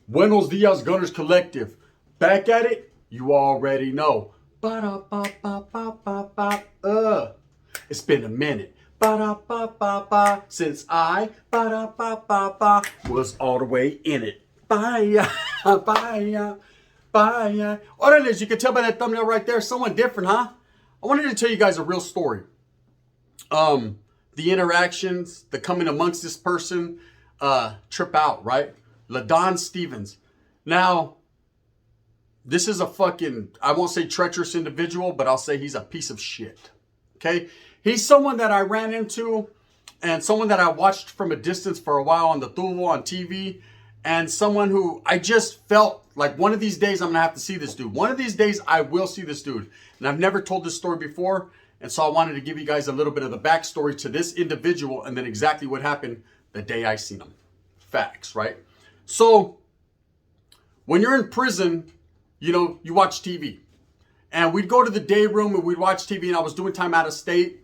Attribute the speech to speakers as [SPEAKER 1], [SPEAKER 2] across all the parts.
[SPEAKER 1] Buenos Dias Gunners Collective. Back at it? You already know. Ba-da-ba-ba-ba-ba-ba. It's been a minute. Ba-da-ba-ba-ba. Since I ba-da-ba-ba-ba was all the way in it. Bye. Bye. Bye. Orale, as you can tell by that thumbnail right there, someone different, huh? I wanted to tell you guys a real story. The interactions, the coming amongst this person, trip out, right? Ladon Stevens. Now, this is a fucking, I won't say treacherous individual, but I'll say he's a piece of shit. Okay? He's someone that I ran into and someone that I watched from a distance for a while on the tubo on TV, and someone who I just felt like one of these days I'm going to have to see this dude. One of these days I will see this dude. And I've never told this story before, and so I wanted to give you guys a little bit of the backstory to this individual and then exactly what happened the day I seen him. Facts, right? So, when you're in prison, you know, you watch TV. And we'd go to the day room and we'd watch TV, and I was doing time out of state.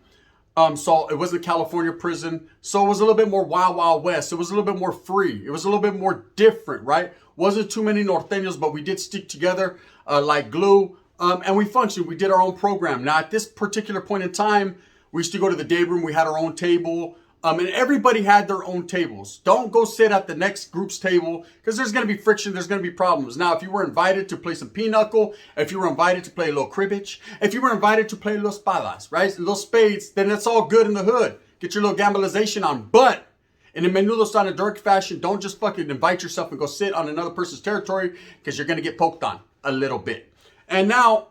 [SPEAKER 1] So it wasn't a California prison. So it was a little bit more Wild Wild West. It was a little bit more free. It was a little bit more different, right? Wasn't too many norteños, but we did stick together like glue. And we functioned. We did our own program. Now, at this particular point in time, we used to go to the day room. We had our own table. And everybody had their own tables. Don't go sit at the next group's table because there's going to be friction. There's going to be problems. Now, if you were invited to play some pinochle, if you were invited to play a little cribbage, if you were invited to play little espadas, right? Little spades, then that's all good in the hood. Get your little gambalization on. But in a menudo style and direct fashion, don't just fucking invite yourself and go sit on another person's territory because you're going to get poked on a little bit. And now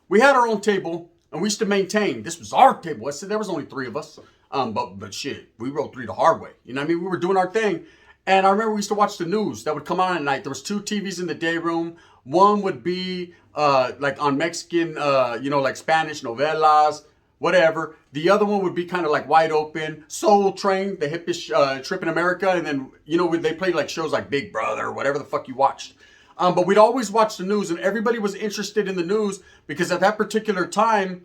[SPEAKER 1] we had our own table and we used to maintain. This was our table. I said there was only 3 of us. But shit, we rode 3 the hard way. You know what I mean? We were doing our thing. And I remember we used to watch the news that would come on at night. There was 2 TVs in the day room. One would be like on Mexican, like Spanish novelas, whatever. The other one would be kind of like wide open. Soul Train, the hippest trip in America. And then, they played like shows like Big Brother or whatever the fuck you watched. But we'd always watch the news, and everybody was interested in the news because at that particular time,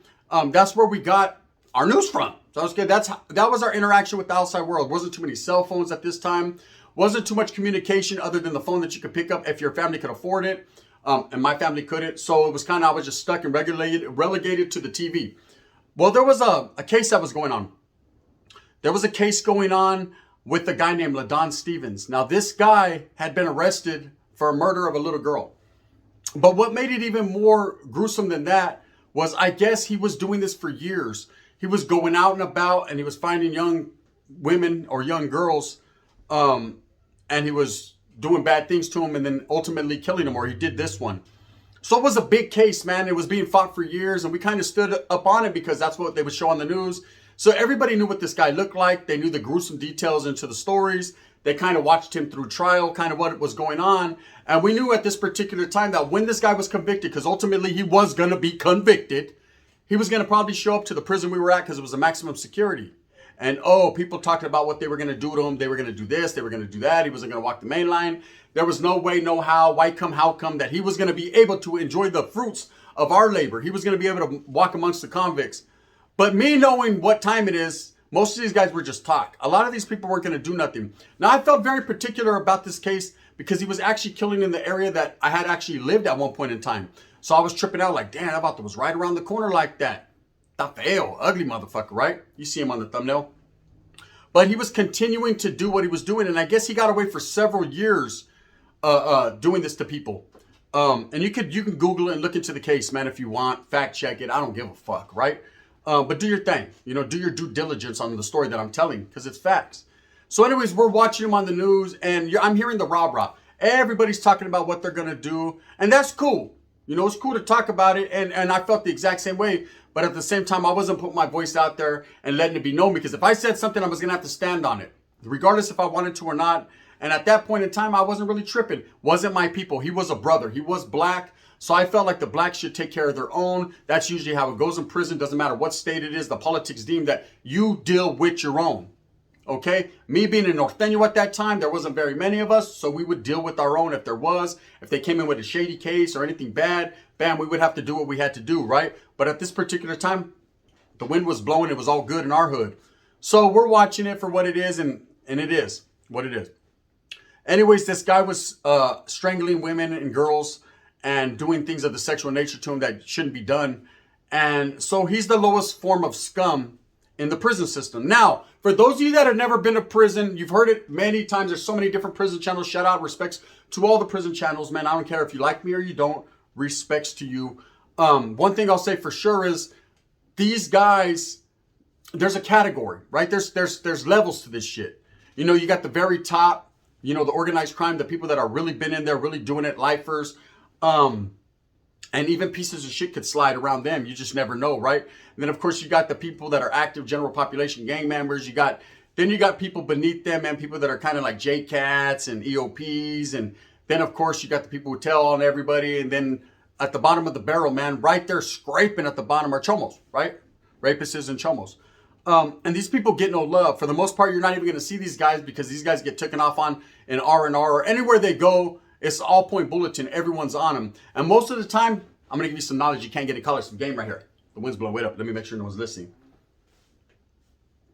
[SPEAKER 1] that's where we got our news from. So that was good. That was our interaction with the outside world. Wasn't too many cell phones at this time. Wasn't too much communication other than the phone that you could pick up if your family could afford it. And my family couldn't. So it was kind of, I was just stuck and relegated to the TV. Well, there was a case that was going on. There was a case going on with a guy named Ladon Stevens. Now, this guy had been arrested for a murder of a little girl. But what made it even more gruesome than that was, I guess he was doing this for years. He was going out and about and he was finding young women or young girls, and he was doing bad things to them and then ultimately killing them, or he did this one. So it was a big case, man. It was being fought for years, and we kind of stood up on it because that's what they would show on the news. So everybody knew what this guy looked like. They knew the gruesome details into the stories. They kind of watched him through trial, kind of what was going on. And we knew at this particular time that when this guy was convicted, because ultimately he was going to be convicted, he was going to probably show up to the prison we were at because it was a maximum security. And people talking about what they were going to do to him. They were going to do this. They were going to do that. He wasn't going to walk the main line. There was no way, no how, why come, how come that he was going to be able to enjoy the fruits of our labor. He was going to be able to walk amongst the convicts. But me knowing what time it is, most of these guys were just talk. A lot of these people weren't going to do nothing. Now, I felt very particular about this case because he was actually killing in the area that I had actually lived at one point in time. So I was tripping out like, damn, I thought that was right around the corner like that. Está feo, ugly motherfucker, right? You see him on the thumbnail. But he was continuing to do what he was doing. And I guess he got away for several years doing this to people. And you can Google it and look into the case, man, if you want. Fact check it. I don't give a fuck, right? But do your thing. Do your due diligence on the story that I'm telling because it's facts. So anyways, we're watching him on the news and I'm hearing the rah-rah. Everybody's talking about what they're going to do. And that's cool. It's cool to talk about it. And I felt the exact same way. But at the same time, I wasn't putting my voice out there and letting it be known because if I said something, I was going to have to stand on it, regardless if I wanted to or not. And at that point in time, I wasn't really tripping. Wasn't my people. He was a brother. He was black. So I felt like the blacks should take care of their own. That's usually how it goes in prison. Doesn't matter what state it is. The politics deem that you deal with your own. Okay? Me being a Norteño at that time, there wasn't very many of us, so we would deal with our own if there was. If they came in with a shady case or anything bad, bam, we would have to do what we had to do, right? But at this particular time, the wind was blowing. It was all good in our hood. So we're watching it for what it is, and it is what it is. Anyways, this guy was strangling women and girls and doing things of the sexual nature to him that shouldn't be done. And so he's the lowest form of scum in the prison system. Now, for those of you that have never been to prison, you've heard it many times. There's so many different prison channels. Shout out, respects to all the prison channels, man. I don't care if you like me or you don't. Respects to you. One thing I'll say for sure is these guys, there's a category, right? There's levels to this shit. You know, you got the very top, you know, the organized crime, the people that are really been in there, really doing it, lifers. And even pieces of shit could slide around them. You just never know, right? And then, of course, you got the people that are active general population gang members. Then you got people beneath them, and people that are kind of like JCATs and EOPs. And then, of course, you got the people who tell on everybody. And then at the bottom of the barrel, man, right there scraping at the bottom are chomos, right? Rapists and chomos. And these people get no love. For the most part, you're not even going to see these guys because these guys get taken off on in R&R or anywhere they go. It's all point bulletin. Everyone's on them. And most of the time, I'm going to give you some knowledge you can't get in college. Some game right here. The wind's blowing. Wait up. Let me make sure no one's listening.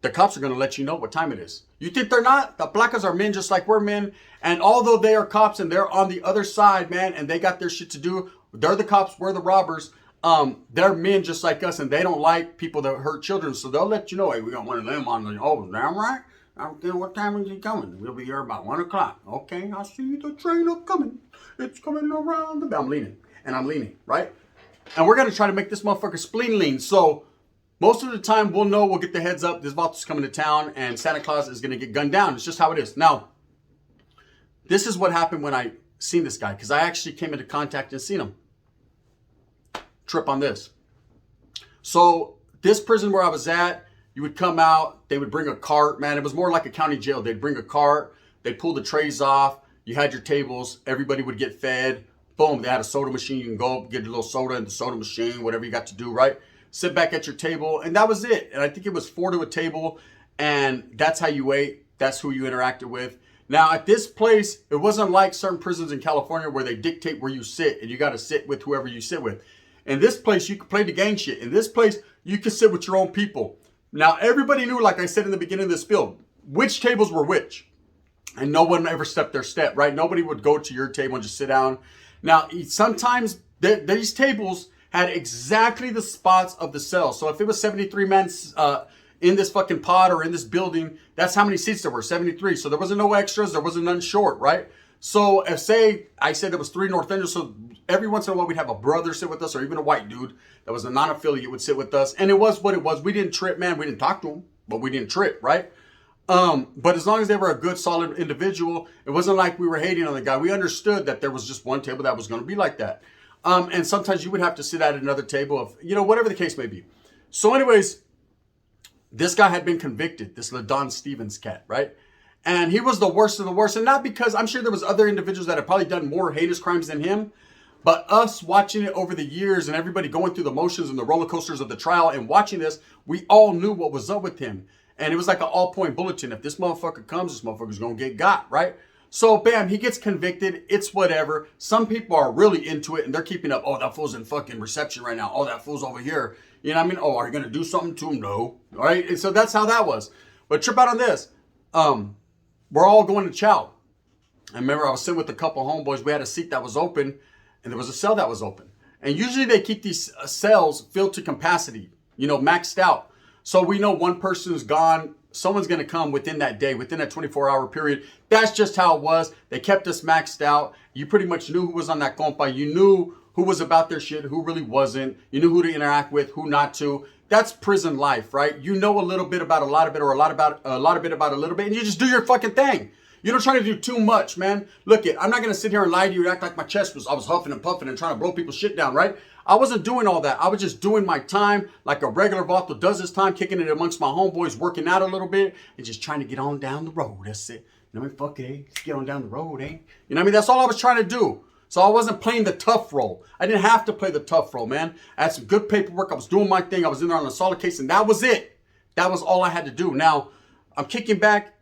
[SPEAKER 1] The cops are going to let you know what time it is. You think they're not? The placas are men just like we're men. And although they are cops and they're on the other side, man, and they got their shit to do, they're the cops, we're the robbers. They're men just like us, and they don't like people that hurt children. So they'll let you know, hey, we got one of them on the, oh, damn right. What time is he coming? We'll be here about 1 o'clock. Okay, I see the train coming. It's coming around the bend. I'm leaning, right? And we're going to try to make this motherfucker spleen lean. So most of the time we'll know, we'll get the heads up. This Vato's coming to town and Santa Claus is going to get gunned down. It's just how it is. Now, this is what happened when I seen this guy, because I actually came into contact and seen him. Trip on this. So this prison where I was at, you would come out, they would bring a cart, man. It was more like a county jail. They'd bring a cart, they'd pull the trays off, you had your tables, everybody would get fed. Boom, they had a soda machine. You can go get a little soda in the soda machine, whatever you got to do, right? Sit back at your table, and that was it. And I think it was 4 to a table, and that's how you ate. That's who you interacted with. Now, at this place, it wasn't like certain prisons in California where they dictate where you sit, and you got to sit with whoever you sit with. In this place, you could play the gang shit. In this place, you could sit with your own people. Now, everybody knew, like I said in the beginning of this spiel, which tables were which. And no one ever stepped their step, right? Nobody would go to your table and just sit down. Now, sometimes these tables had exactly the spots of the cell. So if it was 73 men in this fucking pod or in this building, that's how many seats there were, 73. So there wasn't no extras. There wasn't none short, right? So if, say, I said there was 3 Norteños, so every once in a while we'd have a brother sit with us, or even a white dude that was a non-affiliate would sit with us. And it was what it was. We didn't trip, man. We didn't talk to him, but we didn't trip, right? But as long as they were a good, solid individual, it wasn't like we were hating on the guy. We understood that there was just one table that was going to be like that. And sometimes you would have to sit at another table of, you know, whatever the case may be. So anyways, this guy had been convicted, this Ladon Stevens cat, right? And he was the worst of the worst. And not because, I'm sure there was other individuals that had probably done more heinous crimes than him. But us watching it over the years and everybody going through the motions and the roller coasters of the trial and watching this, we all knew what was up with him. And it was like an all-point bulletin. If this motherfucker comes, this motherfucker's going to get got, right? So, bam, he gets convicted. It's whatever. Some people are really into it, and they're keeping up. Oh, that fool's in fucking reception right now. Oh, that fool's over here. You know what I mean? Oh, are you going to do something to him? No. All right? And so that's how that was. But trip out on this. We're all going to chow. I remember I was sitting with a couple homeboys. We had a seat that was open, and there was a cell that was open. And usually they keep these cells filled to capacity, you know, maxed out. So we know one person's gone. Someone's going to come within that day, within that 24-hour period. That's just how it was. They kept us maxed out. You pretty much knew who was on that compa. You knew who was about their shit, who really wasn't. You knew who to interact with, who not to. That's prison life, right? You know a little bit about a lot of it, or a lot about a little bit, and you just do your fucking thing. You don't try to do too much, man. Look, I'm not going to sit here and lie to you and act like my chest was, I was huffing and puffing and trying to blow people's shit down, right? I wasn't doing all that. I was just doing my time like a regular Vato does his time, kicking it amongst my homeboys, working out a little bit, and just trying to get on down the road. That's it. You know what I mean? Fuck it, eh? Just get on down the road, eh? You know what I mean? That's all I was trying to do. So I wasn't playing the tough role. I didn't have to play the tough role, man. I had some good paperwork. I was doing my thing. I was in there on a solid case, and that was it. That was all I had to do. Now, I'm kicking back,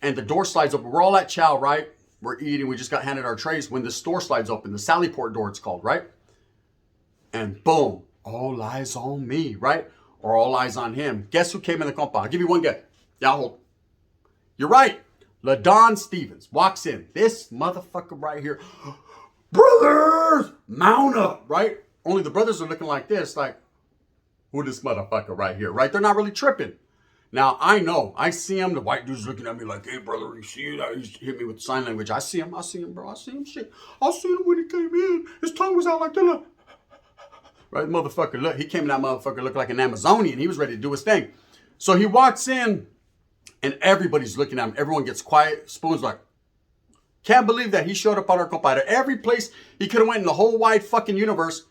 [SPEAKER 1] and the door slides open. We're all at chow, right? We're eating. We just got handed our trays when the door slides open. The Sallyport door, it's called, right? And boom, all eyes on me, right? Or all eyes on him. Guess who came in the compa? I'll give you one guess. Yeah, hold. You're right. Ladon Stevens walks in. This motherfucker right here. Brothers, mount up, right? Only the brothers are looking like this, like, who this motherfucker right here, right? They're not really tripping. Now, I know. I see him. The white dude's looking at me like, hey, brother, you see that? He hit me with sign language. I see him, bro. I see him, shit. I seen him when he came in. His tongue was out like that. Look. Right, motherfucker, look. He came in, that motherfucker looked like an Amazonian. He was ready to do his thing. So he walks in, and everybody's looking at him. Everyone gets quiet. Spoon's like, can't believe that he showed up on our compadre. Every place he could have went in the whole wide fucking universe,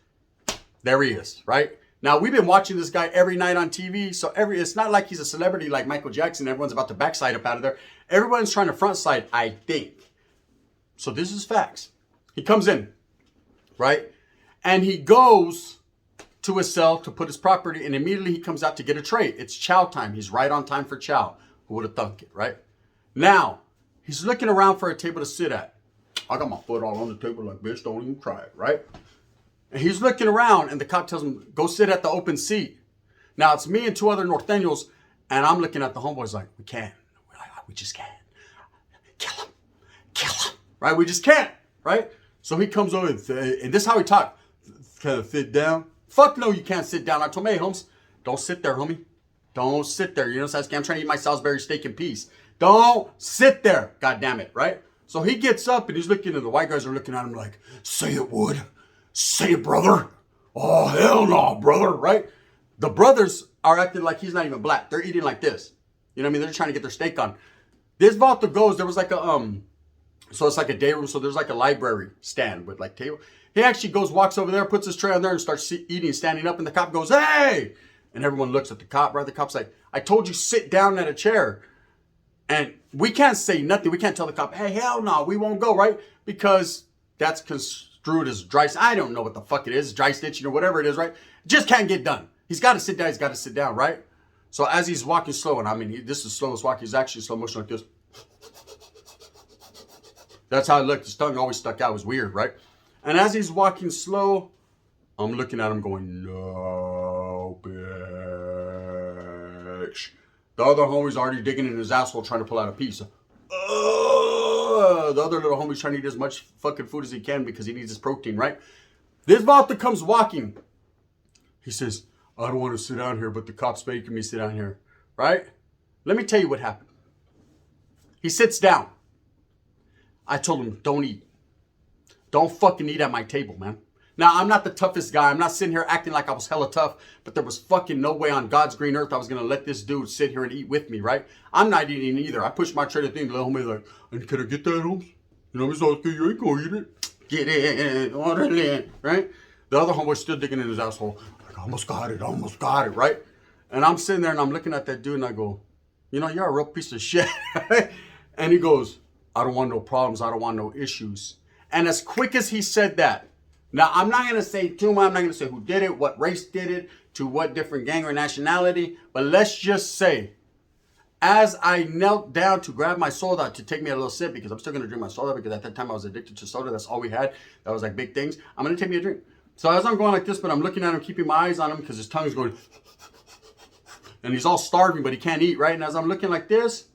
[SPEAKER 1] there he is, right? Now, we've been watching this guy every night on TV, so it's not like he's a celebrity like Michael Jackson. Everyone's about to backside up out of there. Everyone's trying to front side, I think. So this is facts. He comes in, right? And he goes to his cell to put his property, and immediately he comes out to get a tray. It's chow time. He's right on time for chow. Who would have thunk it, right? Now, he's looking around for a table to sit at. I got my foot all on the table like, bitch, don't even try it, right? And he's looking around, and the cop tells him, go sit at the open seat. Now, it's me and two other Norteños, and I'm looking at the homeboys like, we can't. We just can't. Kill him, right? We just can't, right? So he comes over, and this is how he talked. Can I sit down? Fuck no, you can't sit down. I told him, hey, Holmes, don't sit there, homie. Don't sit there. You know what I'm saying? I'm trying to eat my Salisbury steak in peace. Don't sit there. God damn it, right? So he gets up, and he's looking, and the white guys are looking at him like, say it, Wood. Say it, brother. Oh, hell no, brother, right? The brothers are acting like he's not even black. They're eating like this. You know what I mean? They're trying to get their steak on. This vato goes, there was like a, so it's like a day room, so there's like a library stand with like table. He actually goes, walks over there, puts his tray on there and starts eating, standing up, and the cop goes, hey! And everyone looks at the cop, right? The cop's like, I told you sit down at a chair. And we can't say nothing. We can't tell the cop, hey, hell no, we won't go, right? Because that's construed as dry, I don't know what the fuck it is, dry stitching or whatever it is, right? Just can't get done. He's got to sit down, he's got to sit down, right? So as he's walking slow, and I mean, this is slowest walk, he's actually slow motion like this. That's how it looked. His tongue always stuck out. It was weird, right? And as he's walking slow, I'm looking at him going, no, bitch. The other homie's already digging in his asshole trying to pull out a piece. The other little homie's trying to eat as much fucking food as he can because he needs his protein, right? This vato comes walking. He says, I don't want to sit down here, but the cop's making me sit down here, right? Let me tell you what happened. He sits down. I told him, don't eat. Don't fucking eat at my table, man. Now, I'm not the toughest guy. I'm not sitting here acting like I was hella tough, but there was fucking no way on God's green earth I was going to let this dude sit here and eat with me, right? I'm not eating either. I pushed my tray to thing. The little homie's like, can I get that, Holmes? You know, he's like, you ain't going to eat it. Get it, order it, right? The other homeboy's still digging in his asshole. Like, I almost got it, right? And I'm sitting there and I'm looking at that dude and I go, you know, you're a real piece of shit. And he goes, I don't want no problems. I don't want no issues. And as quick as he said that, now I'm not going to say too much. I'm not going to say who did it, what race did it, to what different gang or nationality. But let's just say, as I knelt down to grab my soda to take me a little sip, because I'm still going to drink my soda, because at that time I was addicted to soda. That's all we had. That was like big things. I'm going to take me a drink. So as I'm going like this, but I'm looking at him, keeping my eyes on him, because his tongue's going, and he's all starving, but he can't eat, right? And as I'm looking like this,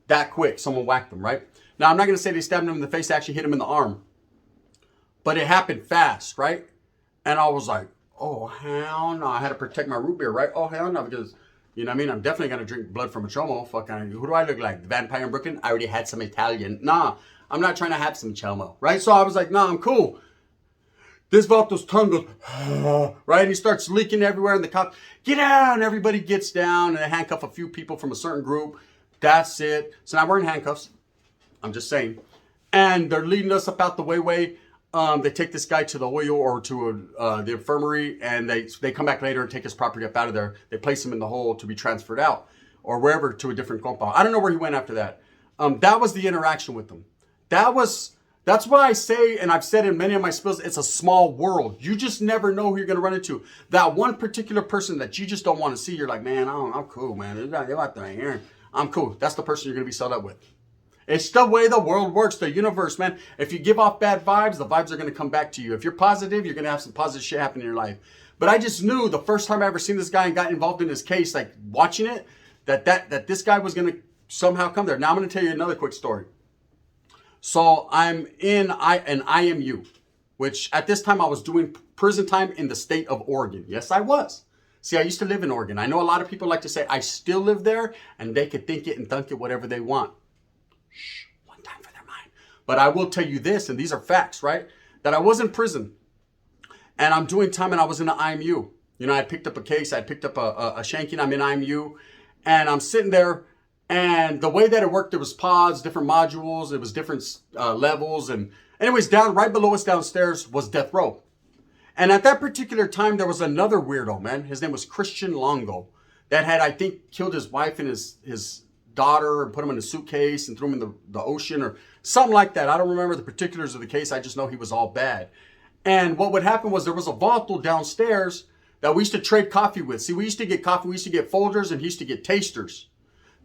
[SPEAKER 1] that quick, someone whacked him, right? Now, I'm not going to say they stabbed him in the face, they actually hit him in the arm. But it happened fast, right? And I was like, oh, hell no. I had to protect my root beer, right? Oh, hell no, because, you know what I mean? I'm definitely going to drink blood from a chomo. Fucking, who do I look like? The vampire in Brooklyn? I already had some Italian. Nah, I'm not trying to have some chomo, right? So I was like, nah, I'm cool. This vato's tongue goes, right? And he starts leaking everywhere. And the cop, get down. Everybody gets down. And they handcuff a few people from a certain group. That's it. So now we're in handcuffs. I'm just saying. And they're leading us up out the way. They take this guy to the Hoyo or to the infirmary, and they come back later and take his property up out of there. They place him in the hole to be transferred out or wherever to a different compound. I don't know where he went after that. That was the interaction with them. That was That's why I say, and I've said in many of my spills, it's a small world. You just never know who you're going to run into. That one particular person that you just don't want to see, you're like, man, I'm cool, man. They're out there here. I'm cool. That's the person you're going to be set up with. It's the way the world works, the universe, man. If you give off bad vibes, the vibes are going to come back to you. If you're positive, you're going to have some positive shit happen in your life. But I just knew the first time I ever seen this guy and got involved in his case, like watching it, that this guy was going to somehow come there. Now I'm going to tell you another quick story. So I'm in an IMU, which at this time I was doing prison time in the state of Oregon. Yes, I was. See, I used to live in Oregon. I know a lot of people like to say I still live there and they could think it and thunk it whatever they want. Shh, one time for their mind. But I will tell you this, and these are facts, right? That I was in prison and I'm doing time and I was in the IMU. You know, I picked up a case, I picked up a shanking, I'm in IMU and I'm sitting there. And the way that it worked, there was pods, different modules, it was different levels. And anyways, right below us downstairs was death row. And at that particular time, there was another weirdo, man. His name was Christian Longo that had, I think, killed his wife and his daughter and put him in a suitcase and threw him in the ocean or something like that. I don't remember the particulars of the case. I just know he was all bad. And what would happen was there was a vault downstairs that we used to trade coffee with. See, we used to get coffee. We used to get Folgers and he used to get tasters.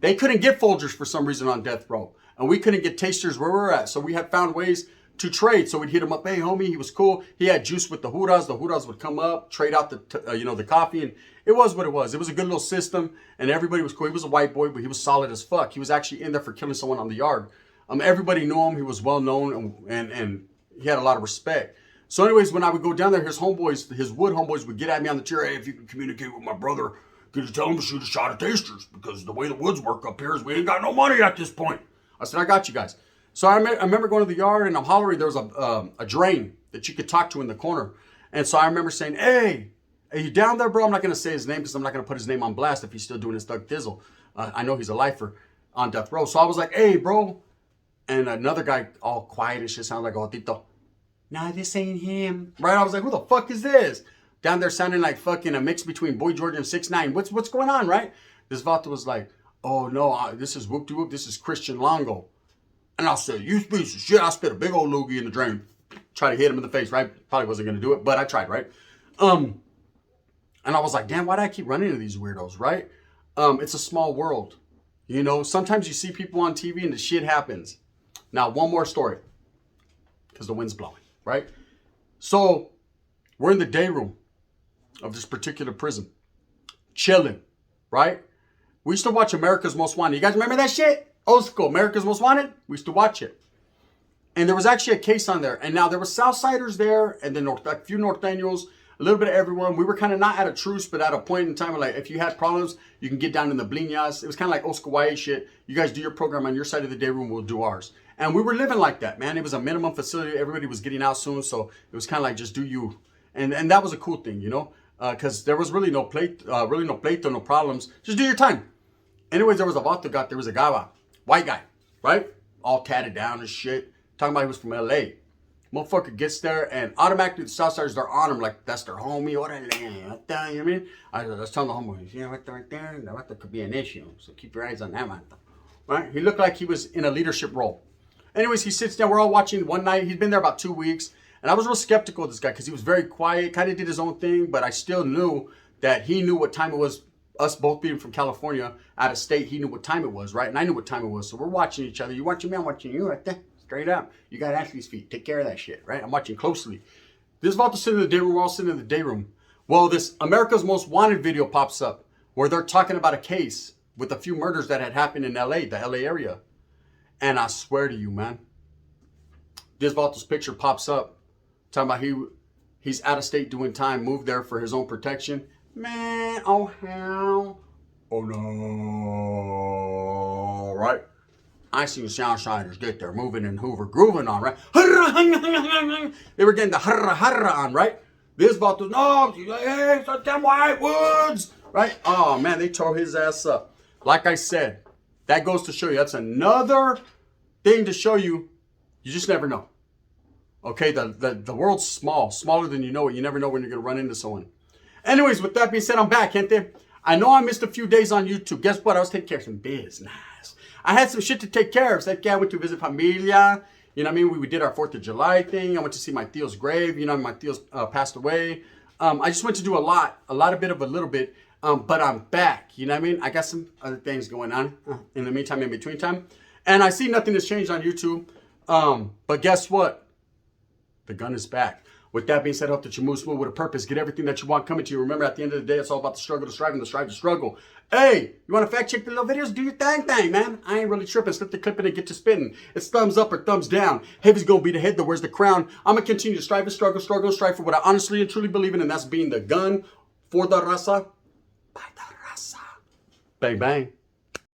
[SPEAKER 1] They couldn't get Folgers for some reason on death row. And we couldn't get tasters where we were at. So we had found ways to trade. So we'd hit him up. Hey, homie, he was cool. He had juice with the huras. The huras would come up, trade out the coffee. And it was what it was. It was a good little system. And everybody was cool. He was a white boy, but he was solid as fuck. He was actually in there for killing someone on the yard. Everybody knew him. He was well known and he had a lot of respect. So anyways, when I would go down there, his wood homeboys would get at me on the chair. Hey, if you can communicate with my brother, could you tell him to shoot a shot of tasters? Because the way the woods work up here is we ain't got no money at this point. I said, I got you guys. So I remember going to the yard and I'm hollering. There was a drain that you could talk to in the corner. And so I remember saying, hey, are you down there, bro? I'm not going to say his name because I'm not going to put his name on blast if he's still doing his thug thizzle. I know he's a lifer on death row. So I was like, hey, bro. And another guy all quiet and shit sounded like, oh, Tito. Nah, this ain't him. Right? I was like, who the fuck is this? Down there sounding like fucking a mix between Boy George and 6ix9ine. What's going on, right? This Vato was like, oh no, this is whoop-de-whoop. This is Christian Longo. And I said, you piece of shit. I spit a big old loogie in the drain. Try to hit him in the face, right? Probably wasn't going to do it, but I tried, right? And I was like, damn, why do I keep running into these weirdos, right? It's a small world. You know, sometimes you see people on TV and the shit happens. Now, one more story. Because the wind's blowing, right? So, we're in the day room of this particular prison. Chilling, right? We used to watch America's Most Wanted. You guys remember that shit? Old school, America's Most Wanted? We used to watch it. And there was actually a case on there. And now there were Southsiders there, and then a few Norteños, a little bit of everyone. We were kind of not at a truce, but at a point in time where, like, if you had problems, you can get down in the bliñas. It was kind of like Oscawaye shit. You guys do your program on your side of the day room, we'll do ours. And we were living like that, man. It was a minimum facility. Everybody was getting out soon, so it was kind of like just do you. And that was a cool thing, you know, because there was really no pleito, no problems. Just do your time. Anyways, there was a vato got there was a guy, white guy, right? All tatted down and shit. Talking about he was from LA. Motherfucker gets there and automatically the Southsiders, they're on him like that's their homie. You know what I mean? I was telling the homie, yeah, right there, that could be an issue. So keep your eyes on that man. Right? He looked like he was in a leadership role. Anyways, he sits down. We're all watching one night. He's been there about 2 weeks. And I was real skeptical of this guy because he was very quiet, kind of did his own thing, but I still knew that he knew what time it was. Us both being from California, out of state, he knew what time it was, right? And I knew what time it was. So we're watching each other. You watching me, I'm watching you right there. Straight up. You got Ashley's feet. Take care of that shit, right? I'm watching closely. This is about to sit in the day room. We're all sitting in the day room. Well, this America's Most Wanted video pops up where they're talking about a case with a few murders that had happened in LA, the LA area. And I swear to you, man, this Vato's picture pops up. Talking about he's out of state doing time, moved there for his own protection. Man, oh hell. Oh no. Right? I seen Southsiders get there moving in Hoover, grooving on, right? They were getting the harra on, right? This Vato's, no, hey, it's them white woods, right? Oh man, they tore his ass up. Like I said, that goes to show you, that's another thing to show you, you just never know. Okay, the world's small, smaller than you know it. You never know when you're going to run into someone. Anyways, with that being said, I'm back, gente. I know I missed a few days on YouTube. Guess what? I was taking care of some business. I had some shit to take care of. So I went to visit familia. You know what I mean? We did our 4th of July thing. I went to see my Theo's grave. You know, my Theo's passed away. I just went to do a lot bit of a little bit. But I'm back. You know what I mean? I got some other things going on in the meantime, in between time. And I see nothing has changed on YouTube. But guess what? The gun is back. With that being said, I hope that you move smooth with a purpose. Get everything that you want coming to you. Remember, at the end of the day, it's all about the struggle, the strive, and the strive to struggle. Hey, you want to fact check the little videos? Do your thing, man. I ain't really tripping. Slip the clip in and get to spinning. It's thumbs up or thumbs down. Heavy's going to be the head that wears the crown. I'm going to continue to strive and struggle, struggle and strive for what I honestly and truly believe in, and that's being the gun for the raza, by the raza. Bang, bang.